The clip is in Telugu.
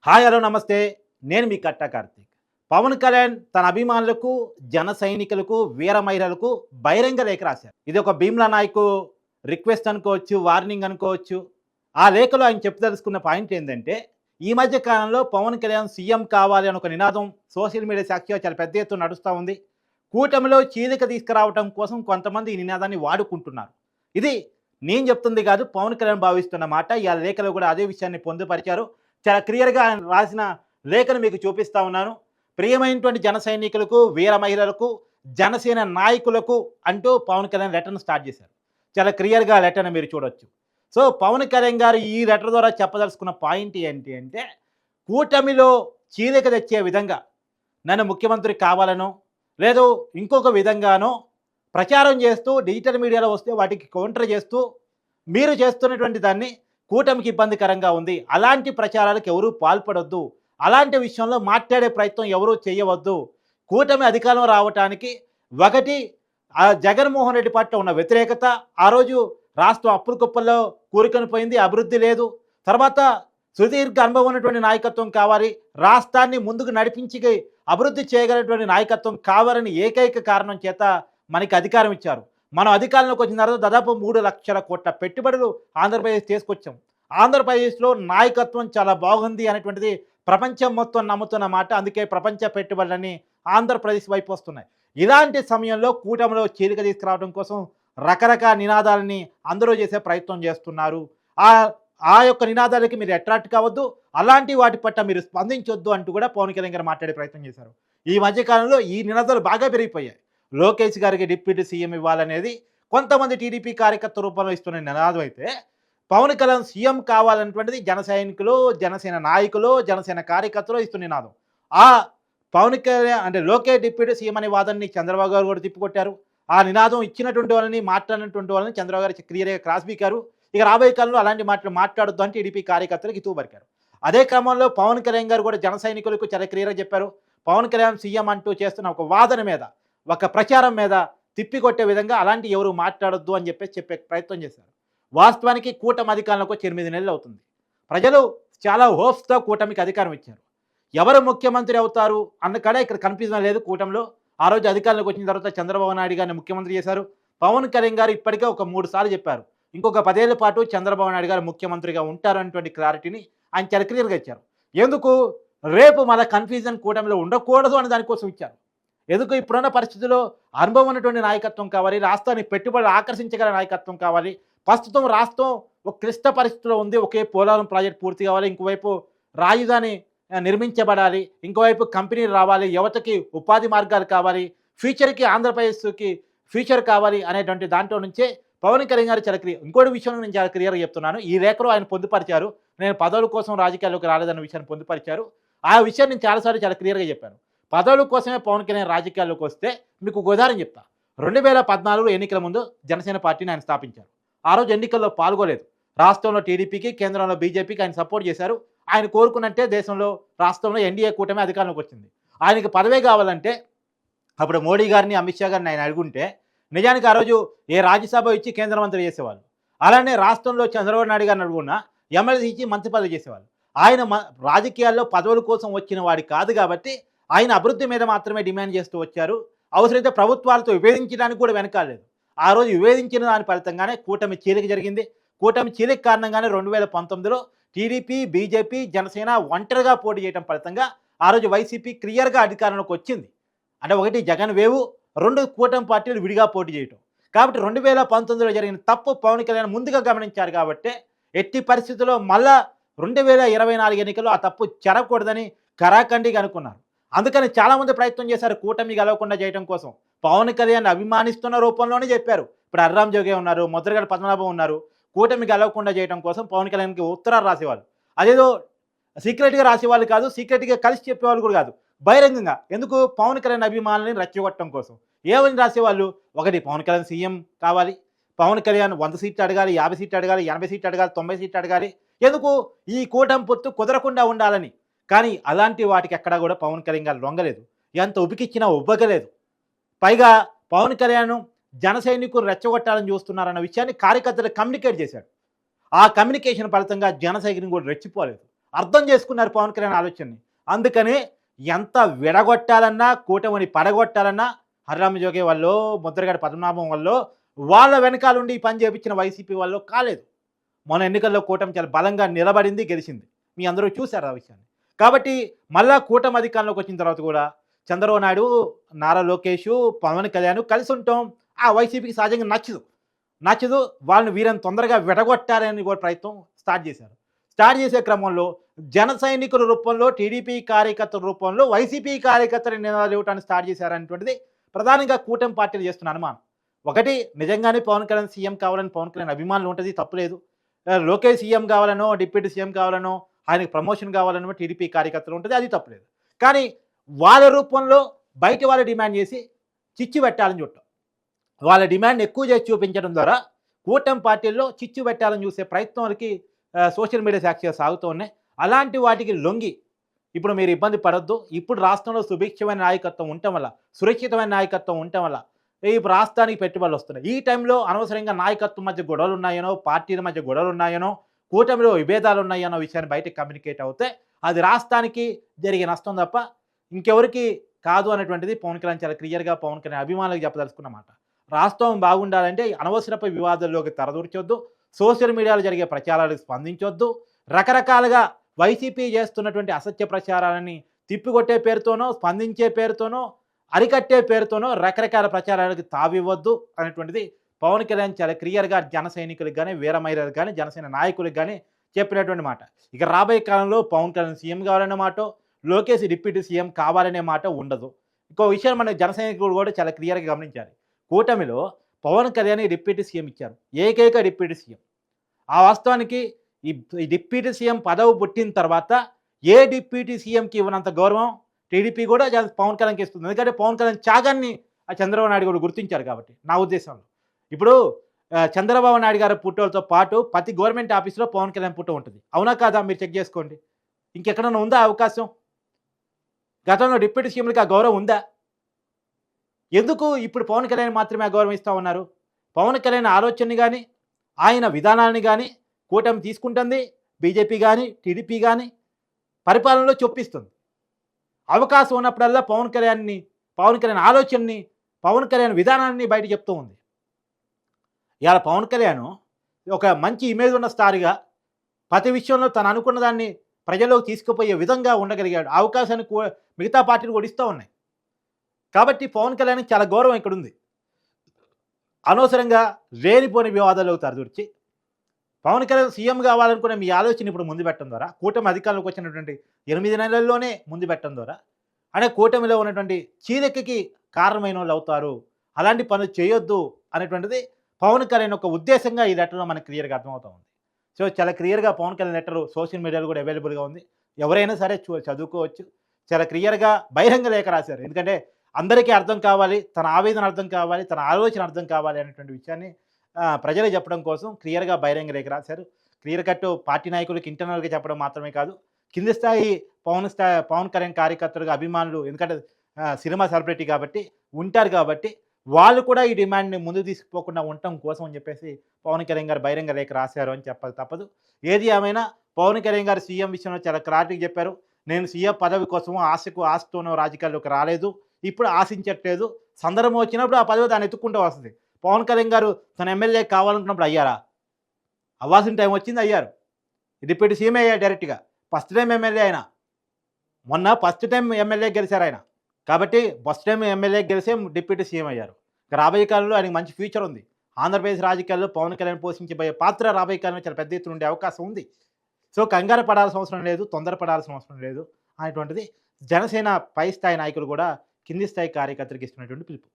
హాయ్ హలో నమస్తే. నేను మీ కట్టా కార్తీక్. పవన్ కళ్యాణ్ తన అభిమానులకు, జన సైనికులకు, వీర మహిళలకు బహిరంగ లేఖ రాశారు. ఇది ఒక భీమ్లా నాయకు రిక్వెస్ట్ అనుకోవచ్చు, వార్నింగ్ అనుకోవచ్చు. ఆ లేఖలో ఆయన చెప్పదలుచుకున్న పాయింట్ ఏందంటే, ఈ మధ్య కాలంలో పవన్ కళ్యాణ్ సీఎం కావాలి అని ఒక నినాదం సోషల్ మీడియా సాక్షిగా చాలా పెద్ద ఎత్తున నడుస్తా ఉంది. కూటమిలో చీలిక తీసుకురావటం కోసం కొంతమంది ఈ నినాదాన్ని వాడుకుంటున్నారు. ఇది నేను చెప్తుంది కాదు, పవన్ కళ్యాణ్ భావిస్తున్న మాట. ఇయాల లేఖలో కూడా అదే విషయాన్ని పొందుపరిచారు. చాలా క్లియర్‌గా ఆయన రాసిన లేఖను మీకు చూపిస్తా ఉన్నాను. ప్రియమైనటువంటి జన సైనికులకు, వీర మహిళలకు, జనసేన నాయకులకు అంటూ పవన్ కళ్యాణ్ లెటర్‌ను స్టార్ట్ చేశారు. చాలా క్లియర్‌గా ఆ లెటర్‌ని మీరు చూడొచ్చు. సో, పవన్ కళ్యాణ్ గారు ఈ లెటర్ ద్వారా చెప్పదలుచుకున్న పాయింట్ ఏంటి అంటే, కూటమిలో చీలిక తెచ్చే విధంగా నన్ను ముఖ్యమంత్రి కావాలనో, లేదు ఇంకొక విధంగానో ప్రచారం చేస్తూ డిజిటల్ మీడియాలో వస్తే వాటికి కౌంటర్ చేస్తూ మీరు చేస్తున్నటువంటి దాన్ని కూటమికి ఇబ్బందికరంగా ఉంది. అలాంటి ప్రచారాలకు ఎవరూ పాల్పడొద్దు. అలాంటి విషయంలో మాట్లాడే ప్రయత్నం ఎవరూ చేయవద్దు. కూటమి అధికారం రావటానికి ఒకటి జగన్మోహన్ రెడ్డి పట్ల ఉన్న వ్యతిరేకత, ఆ రోజు రాష్ట్రం అప్పుల కుప్పల్లో కూరుకొని పోయింది, అభివృద్ధి లేదు. తర్వాత సుదీర్ఘ అనుభవం ఉన్నటువంటి నాయకత్వం కావాలి, రాష్ట్రాన్ని ముందుకు నడిపించి అభివృద్ధి చేయగలిగినటువంటి నాయకత్వం కావాలని ఏకైక కారణం చేత మనకి అధికారం ఇచ్చారు. మనం అధికారంలోకి వచ్చిన తర్వాత దాదాపు 3,00,000 కోట్ల పెట్టుబడులు ఆంధ్రప్రదేశ్ తీసుకొచ్చాం. ఆంధ్రప్రదేశ్లో నాయకత్వం చాలా బాగుంది అనేటువంటిది ప్రపంచం మొత్తం నమ్ముతున్న మాట. అందుకే ప్రపంచ పెట్టుబడులన్నీ ఆంధ్రప్రదేశ్ వైపు వస్తున్నాయి. ఇలాంటి సమయంలో కూటమిలో చీలిక తీసుకురావడం కోసం రకరకాల నినాదాలని అందరూ చేసే ప్రయత్నం చేస్తున్నారు. ఆ ఆ యొక్క నినాదాలకి మీరు అట్రాక్ట్ కావద్దు, అలాంటి వాటి పట్ల మీరు స్పందించొద్దు అంటూ కూడా పవన్ కళ్యాణ్ గారు మాట్లాడే ప్రయత్నం చేశారు. ఈ మధ్యకాలంలో ఈ నినాదాలు బాగా పెరిగిపోయాయి. లోకేష్ గారికి డిప్యూటీ సీఎం ఇవ్వాలనేది కొంతమంది టీడీపీ కార్యకర్త రూపంలో ఇస్తున్న నినాదం అయితే, పవన్ కళ్యాణ్ సీఎం కావాలన్నటువంటిది జన సైనికులు, జనసేన నాయకులు, జనసేన కార్యకర్తలు ఇస్తున్న నినాదం. ఆ పవన్ కళ్యాణ్ అంటే లోకేష్ డిప్యూటీ సీఎం అనే వాదనని చంద్రబాబు గారు కూడా తిప్పికొట్టారు. ఆ నినాదం ఇచ్చినటువంటి వాళ్ళని, మాట్లాడినటువంటి వాళ్ళని చంద్రబాబు గారు క్లియర్‌గా క్రాస్ బీకారు. ఇక రాబోయే కాలంలో అలాంటి మాటలు మాట్లాడొద్దు అని టీడీపీ కార్యకర్తలకు హితవు పలికారు. అదే క్రమంలో పవన్ కళ్యాణ్ గారు కూడా జన సైనికులకు చాలా క్లియర్‌గా చెప్పారు. పవన్ కళ్యాణ్ సీఎం అంటూ చేస్తున్న ఒక వాదన మీద, ఒక ప్రచారం మీద తిప్పికొట్టే విధంగా అలాంటి ఎవరు మాట్లాడొద్దు అని చెప్పే ప్రయత్నం చేశారు. వాస్తవానికి కూటమి అధికారంలోకి వచ్చి 8 నెలలు అవుతుంది. ప్రజలు చాలా హోప్స్‌తో కూటమికి అధికారం ఇచ్చారు. ఎవరు ముఖ్యమంత్రి అవుతారు అన్న కాడ ఇక్కడ కన్‌ఫ్యూజన్ లేదు కూటమిలో. ఆ రోజు అధికారంలోకి వచ్చిన తర్వాత చంద్రబాబు నాయుడు గారిని ముఖ్యమంత్రి చేశారు. పవన్ కళ్యాణ్ గారు ఇప్పటికే ఒక 3 సార్లు చెప్పారు. ఇంకొక 10 ఏళ్ల పాటు చంద్రబాబు నాయుడు గారు ముఖ్యమంత్రిగా ఉంటారనేటువంటి క్లారిటీని ఆయన చాలా క్లియర్‌గా ఇచ్చారు. ఎందుకు? రేపు మళ్ళా కన్‌ఫ్యూజన్ కూటమిలో ఉండకూడదు అనే దానికోసం ఇచ్చారు. ఎందుకు? ఇప్పుడున్న పరిస్థితుల్లో అనుభవం ఉన్నటువంటి నాయకత్వం కావాలి, రాష్ట్రాన్ని పెట్టుబడులు ఆకర్షించగల నాయకత్వం కావాలి. ప్రస్తుతం రాష్ట్రం ఒక క్లిష్ట పరిస్థితిలో ఉంది. ఒకేవైపు పోలవరం ప్రాజెక్ట్ పూర్తి కావాలి, ఇంకోవైపు రాజధాని నిర్మించబడాలి, ఇంకోవైపు కంపెనీలు రావాలి, యువతకి ఉపాధి మార్గాలు కావాలి, ఫ్యూచర్‌కి ఆంధ్రప్రదేశ్‌కి ఫ్యూచర్ కావాలి అనేటువంటి దాంట్లో నుంచే పవన్ కళ్యాణ్ గారు చాలా ఇంకోటి విషయం నేను చాలా క్లియర్‌గా చెప్తున్నాను. ఈ లేఖలో ఆయన పొందుపరిచారు. నేను పదవుల కోసం రాజకీయాల్లోకి రాలేదన్న విషయాన్ని పొందుపరిచారు. ఆ విషయాన్ని నేను చాలా సార్లు చాలా క్లియర్‌గా చెప్పాను. పదవుల కోసమే పవన్ కళ్యాణ్ రాజకీయాల్లోకి వస్తే మీకు ఒక ఉదాహరణ చెప్తా. 2014 ఎన్నికల ముందు జనసేన పార్టీని ఆయన స్థాపించారు. ఆ రోజు ఎన్నికల్లో పాల్గొలేదు. రాష్ట్రంలో టీడీపీకి, కేంద్రంలో బీజేపీకి ఆయన సపోర్ట్ చేశారు. ఆయన కోరుకున్నట్టే దేశంలో, రాష్ట్రంలో ఎన్డీఏ కూటమి అధికారంలోకి వచ్చింది. ఆయనకి పదవే కావాలంటే అప్పుడు మోడీ గారిని, అమిత్ షా గారిని ఆయన అడుగుంటే నిజానికి ఆ రోజు ఏ రాజ్యసభ ఇచ్చి కేంద్ర మంత్రి చేసేవాళ్ళు. అలానే రాష్ట్రంలో చంద్రబాబు నాయుడు గారిని అడుగున్నా ఎమ్మెల్సీ ఇచ్చి మంత్రి పదవి చేసేవాళ్ళు. ఆయన రాజకీయాల్లో పదవుల కోసం వచ్చిన వాడి కాదు కాబట్టి ఆయన అభివృద్ధి మీద మాత్రమే డిమాండ్ చేస్తూ వచ్చారు. అవసరమైతే ప్రభుత్వాలతో విభేదించడానికి కూడా వెనకాలేదు. ఆ రోజు విభేదించిన దాని ఫలితంగానే కూటమి చీలిక జరిగింది. కూటమి చీలిక కారణంగానే 2019లో టీడీపీ, బీజేపీ, జనసేన ఒంటరిగా పోటీ చేయడం ఫలితంగా ఆ రోజు వైసీపీ క్లియర్‌గా అధికారంలోకి వచ్చింది. అంటే ఒకటి జగన్ వేవు, 2 కూటమి పార్టీలు విడిగా పోటీ చేయటం. కాబట్టి 2019లో జరిగిన తప్పు పవన్ కళ్యాణ్ ముందుగా గమనించారు కాబట్టే ఎట్టి పరిస్థితుల్లో మళ్ళా 2024 ఎన్నికల్లో ఆ తప్పు జరగకూడదని కరాఖండిగా అనుకున్నారు. అందుకని చాలామంది ప్రయత్నం చేశారు కూటమి గెలవకుండా చేయడం కోసం. పవన్ కళ్యాణ్ అభిమానిస్తున్న రూపంలోనే చెప్పారు. ఇప్పుడు అర్రాం జోగే ఉన్నారు, ముద్రగడ పద్మనాభం ఉన్నారు. కూటమి గెలవకుండా చేయడం కోసం పవన్ కళ్యాణ్‌కి ఉత్తరాలు రాసేవాళ్ళు. అదేదో సీక్రెట్‌గా రాసేవాళ్ళు కాదు, సీక్రెట్‌గా కలిసి చెప్పేవాళ్ళు కూడా కాదు. బహిరంగంగా. ఎందుకు? పవన్ కళ్యాణ్ అభిమానులని రెచ్చగొట్టడం కోసం. ఏమని రాసేవాళ్ళు? ఒకటి పవన్ కళ్యాణ్ సీఎం కావాలి, పవన్ కళ్యాణ్ 100 సీట్లు అడగాలి, 50 సీట్లు అడగాలి, 80 సీట్లు అడగాలి, 90 సీట్లు అడగాలి. ఎందుకు? ఈ కూటమి పొత్తు కుదరకుండా ఉండాలని. కానీ అలాంటి వాటికి ఎక్కడా కూడా పవన్ కళ్యాణ్ గారు లొంగలేదు. ఎంత ఉబికిచ్చినా ఉబ్బగలేదు. పైగా పవన్ కళ్యాణ్ జన సైనికులు రెచ్చగొట్టాలని చూస్తున్నారన్న విషయాన్ని కార్యకర్తలకు కమ్యూనికేట్ చేశాడు. ఆ కమ్యూనికేషన్ ఫలితంగా జన సైనికులు కూడా రెచ్చిపోలేదు. అర్థం చేసుకున్నారు పవన్ కళ్యాణ్ ఆలోచనని. అందుకని ఎంత విడగొట్టాలన్నా, కూటమిని పడగొట్టాలన్నా హరిరామ జోగి వల్లో, ముద్రగడ పద్మనాభం వల్లో, వాళ్ళ వెనకాలుండి ఈ పని చేపించిన వైసీపీ వల్లో కాలేదు. మొన్న ఎన్నికల్లో కూటమి చాలా బలంగా నిలబడింది, గెలిచింది. మీ అందరూ చూసారు ఆ విషయాన్ని. కాబట్టి మళ్ళా కూటమి అధికారంలోకి వచ్చిన తర్వాత కూడా చంద్రబాబు నాయుడు, నారా లోకేషు, పవన్ కళ్యాణ్ కలిసి ఉంటాం ఆ వైసీపీకి సహజంగా నచ్చదు. వాళ్ళని వీరని తొందరగా విడగొట్టాలని కూడా ప్రయత్నం స్టార్ట్ చేశారు. స్టార్ట్ చేసే క్రమంలో జన సైనికుల రూపంలో, టీడీపీ కార్యకర్తల రూపంలో వైసీపీ కార్యకర్తలు నినాదాలు ఇవ్వటానికి స్టార్ట్ చేశారనేటువంటిది ప్రధానంగా కూటమి పార్టీలు చేస్తున్న అనుమానం. ఒకటి, నిజంగానే పవన్ కళ్యాణ్ సీఎం కావాలని పవన్ కళ్యాణ్ అభిమానులు ఉంటుంది, తప్పులేదు. లోకేష్ సీఎం కావాలనో, డిప్యూటీ సీఎం కావాలనో, ఆయనకి ప్రమోషన్ కావాలనో టీడీపీ కార్యకర్తలు ఉంటుంది, అది తప్పులేదు. కానీ వాళ్ళ రూపంలో బయట వాళ్ళు డిమాండ్ చేసి చిచ్చు పెట్టాలని చూడటం, వాళ్ళ డిమాండ్ ఎక్కువ చేసి చూపించడం ద్వారా కూటమి పార్టీల్లో చిచ్చు పెట్టాలని చూసే ప్రయత్నాలకి సోషల్ మీడియా సాక్షిగా సాగుతూ ఉన్నాయి. అలాంటి వాటికి లొంగి ఇప్పుడు మీరు ఇబ్బంది పడొద్దు. ఇప్పుడు రాష్ట్రంలో సుభిక్షమైన నాయకత్వం ఉండటం వల్ల, సురక్షితమైన నాయకత్వం ఉండటం వల్ల ఇప్పుడు రాష్ట్రానికి పెట్టుబడులు వస్తున్నాయి. ఈ టైంలో అనవసరంగా నాయకత్వం మధ్య గొడవలు ఉన్నాయనో, పార్టీల మధ్య గొడవలు ఉన్నాయనో, కూటమిలో విభేదాలు ఉన్నాయనో విషయాన్ని బయటకు కమ్యూనికేట్ అవుతే అది రాష్ట్రానికి జరిగే నష్టం తప్ప ఇంకెవరికి కాదు అనేటువంటిది పవన్ కళ్యాణ్ చాలా క్లియర్గా పవన్ కళ్యాణ్ అభిమానులకు చెప్పదలుచుకున్నమాట. రాష్ట్రం బాగుండాలంటే అనవసరపు వివాదాల్లోకి తరదూర్చొద్దు, సోషల్ మీడియాలో జరిగే ప్రచారాలకు స్పందించొద్దు, రకరకాలుగా వైసీపీ చేస్తున్నటువంటి అసత్య ప్రచారాలని తిప్పికొట్టే పేరుతోనో, స్పందించే పేరుతోనో, అరికట్టే పేరుతోనో రకరకాల ప్రచారాలకు తావివ్వద్దు అనేటువంటిది పవన్ కళ్యాణ్ చాలా క్లియర్గా జన సైనికులకు కానీ, వీర మహిళలకు కానీ, జనసేన నాయకులకు కానీ చెప్పినటువంటి మాట. ఇక రాబోయే కాలంలో పవన్ కళ్యాణ్ సీఎం కావాలనే మాట, లోకేష్ డిప్యూటీ సీఎం కావాలనే మాట ఉండదు. ఇంకో విషయం మన జన సైనికులు కూడా చాలా క్లియర్గా గమనించాలి. కూటమిలో పవన్ కళ్యాణ్ డిప్యూటీ సీఎం ఇచ్చారు, ఏకైక డిప్యూటీ సీఎం. ఆ వాస్తవానికి ఈ డిప్యూటీ సీఎం పదవి పుట్టిన తర్వాత ఏ డిప్యూటీ సీఎంకి ఇవ్వనంత గౌరవం టీడీపీ కూడా పవన్ కళ్యాణ్కి ఇస్తుంది. ఎందుకంటే పవన్ కళ్యాణ్ త్యాగాన్ని ఆ చంద్రబాబు నాయుడు కూడా గుర్తించారు కాబట్టి నా ఉద్దేశంలో. ఇప్పుడు చంద్రబాబు నాయుడు గారి ఫోటోలతో పాటు ప్రతి గవర్నమెంట్ ఆఫీస్లో పవన్ కళ్యాణ్ ఫోటో ఉంటుంది. అవునా కాదా? మీరు చెక్ చేసుకోండి. ఇంకెక్కడన్నా ఉందా అవకాశం? గతంలో డిప్యూటీ సీఎంలకి ఆ గౌరవం ఉందా? ఎందుకు ఇప్పుడు పవన్ కళ్యాణ్ మాత్రమే ఆ గౌరవం ఇస్తూ ఉన్నారు? పవన్ కళ్యాణ్ ఆలోచనని కానీ, ఆయన విధానాన్ని కానీ కూటమి తీసుకుంటుంది, బీజేపీ కానీ, టీడీపీ కానీ పరిపాలనలో చొప్పిస్తుంది. అవకాశం ఉన్నప్పుడల్లా పవన్ కళ్యాణ్ ఆలోచనని, పవన్ కళ్యాణ్ విధానాన్ని బయట చెప్తూ ఉంది. ఇవాళ పవన్ కళ్యాణ్ ఒక మంచి ఇమేజ్ ఉన్న స్టార్గా ప్రతి విషయంలో తను అనుకున్న దాన్ని ప్రజల్లోకి తీసుకుపోయే విధంగా ఉండగలిగాడు. అవకాశాన్ని మిగతా పార్టీలు కూడా ఇస్తూ ఉన్నాయి. కాబట్టి పవన్ కళ్యాణ్కి చాలా గౌరవం ఇక్కడ ఉంది. అనవసరంగా లేనిపోని వివాదాల్లోకి తరదూర్చి పవన్ కళ్యాణ్ సీఎం కావాలనుకునే మీ ఆలోచన ఇప్పుడు ముందు పెట్టడం ద్వారా, కూటమి అధికారంలోకి వచ్చినటువంటి 8 నెలల్లోనే ముందు పెట్టడం ద్వారా అంటే కూటమిలో ఉన్నటువంటి చీలికకి కారణమైన వాళ్ళు అవుతారు, అలాంటి పనులు చేయొద్దు అనేటువంటిది పవన్ కళ్యాణ్ ఒక ఉద్దేశంగా ఈ లెటర్లో మనకు క్లియర్గా అర్థమవుతూ ఉంది. సో చాలా క్లియర్గా పవన్ కళ్యాణ్ లెటర్ సోషల్ మీడియాలో కూడా అవైలబుల్గా ఉంది, ఎవరైనా సరే చదువుకోవచ్చు. చాలా క్లియర్గా బహిరంగ లేఖ రాశారు. ఎందుకంటే అందరికీ అర్థం కావాలి, తన ఆవేదన అర్థం కావాలి, తన ఆలోచన అర్థం కావాలి అనేటువంటి విషయాన్ని ప్రజలకు చెప్పడం కోసం క్లియర్గా బహిరంగ లేఖ రాశారు. క్లియర్ కట్ పార్టీ నాయకులకు ఇంటర్నల్గా చెప్పడం మాత్రమే కాదు, కింది స్థాయి పవన్ కళ్యాణ్ కార్యకర్తలుగా అభిమానులు, ఎందుకంటే సినిమా సెలబ్రిటీ కాబట్టి ఉంటారు, కాబట్టి వాళ్ళు కూడా ఈ డిమాండ్ని ముందుకు తీసుకుపోకుండా ఉండటం కోసం అని చెప్పేసి పవన్ కళ్యాణ్ గారు బహిరంగ లేఖ రాశారు అని చెప్పక తప్పదు. ఏది ఏమైనా పవన్ కళ్యాణ్ గారు సీఎం విషయంలో చాలా క్లారిటీగా చెప్పారు. నేను సీఎం పదవి కోసం ఆశతోనో రాజకీయాల్లోకి రాలేదు, ఇప్పుడు ఆశించట్లేదు. సందర్భం వచ్చినప్పుడు ఆ పదవి దాన్ని ఎత్తుక్కుంటూ వస్తుంది. పవన్ కళ్యాణ్ గారు తన ఎమ్మెల్యే కావాలనుకున్నప్పుడు అయ్యారా? అవ్వాల్సిన టైం వచ్చింది, అయ్యారు. డిప్యూటీ సీఎం అయ్యారు డైరెక్ట్గా. ఫస్ట్ టైం ఎమ్మెల్యే ఆయన, మొన్న ఫస్ట్ టైం ఎమ్మెల్యే గెలిచారు ఆయన. కాబట్టి ఫస్ట్ టైం ఎమ్మెల్యే గెలిచే డిప్యూటీ సీఎం అయ్యారు. రాబోయే కాలంలో ఆయనకు మంచి ఫ్యూచర్ ఉంది. ఆంధ్రప్రదేశ్ రాజకీయాల్లో పవన్ కళ్యాణ్ పోషించబోయే పాత్ర రాబోయే కాలంలో చాలా పెద్ద ఎత్తున ఉండే అవకాశం ఉంది. సో కంగారు పడాల్సిన అవసరం లేదు, తొందరపడాల్సిన అవసరం లేదు అనేటువంటిది జనసేన పై స్థాయి నాయకులు కూడా కింది స్థాయి కార్యకర్తలకు ఇస్తున్నటువంటి పిలుపు.